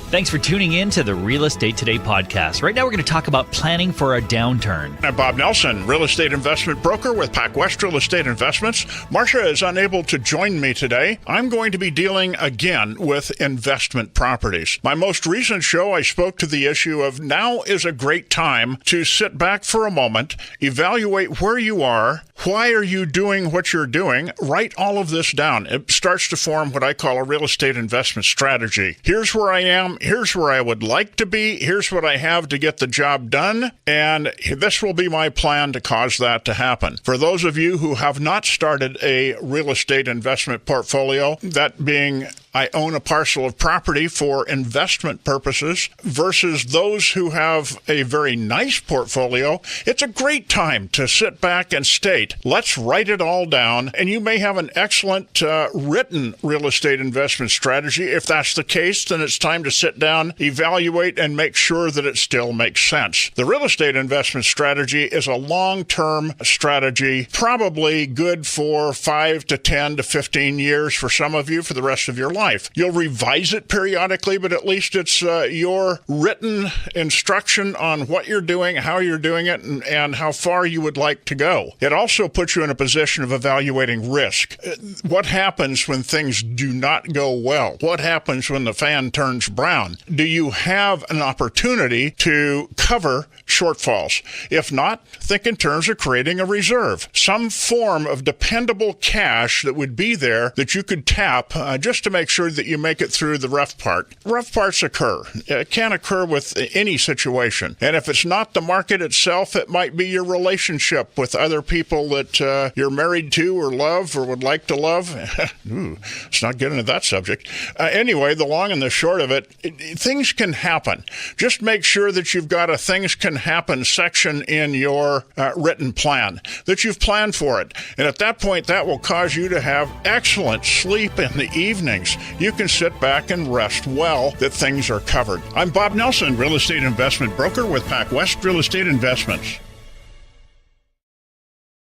Thanks for tuning in to the Real Estate Today podcast. Right now, we're going to talk about planning for a downturn. I'm Bob Nelson, real estate investment broker with Pacwest Real Estate Investments. Marcia is unable to join me today. I'm going to be dealing again with investment properties. My most recent show, I spoke to the issue of now is a great time to sit back for a moment, evaluate where you are. Why are you doing what you're doing? Write all of this down. It starts to form what I call a real estate investment strategy. Here's where I am. Here's where I would like to be. Here's what I have to get the job done. And this will be my plan to cause that to happen. For those of you who have not started a real estate investment portfolio, that being I own a parcel of property for investment purposes versus those who have a very nice portfolio, it's a great time to sit back and state, let's write it all down. And you may have an excellent written real estate investment strategy. If that's the case, then it's time to sit down, evaluate, and make sure that it still makes sense. The real estate investment strategy is a long-term strategy, probably good for 5 to 10 to 15 years for some of you, for the rest of your life. You'll revise it periodically, but at least it's your written instruction on what you're doing, how you're doing it, and how far you would like to go. It also puts you in a position of evaluating risk. What happens when things do not go well? What happens when the fan turns brown? Do you have an opportunity to cover shortfalls? If not, think in terms of creating a reserve, some form of dependable cash that would be there that you could tap just to make sure that you make it through the rough part. Rough parts occur. It can occur with any situation. And if it's not the market itself, it might be your relationship with other people that you're married to or love or would like to love. Ooh, let's not get into that subject. Anyway, the long and the short of it, things can happen. Just make sure that you've got a things can happen section in your written plan, that you've planned for it. And at that point, that will cause you to have excellent sleep in the evenings. You can sit back and rest well that things are covered. I'm Bob Nelson, real estate investment broker with Pacwest Real Estate Investments.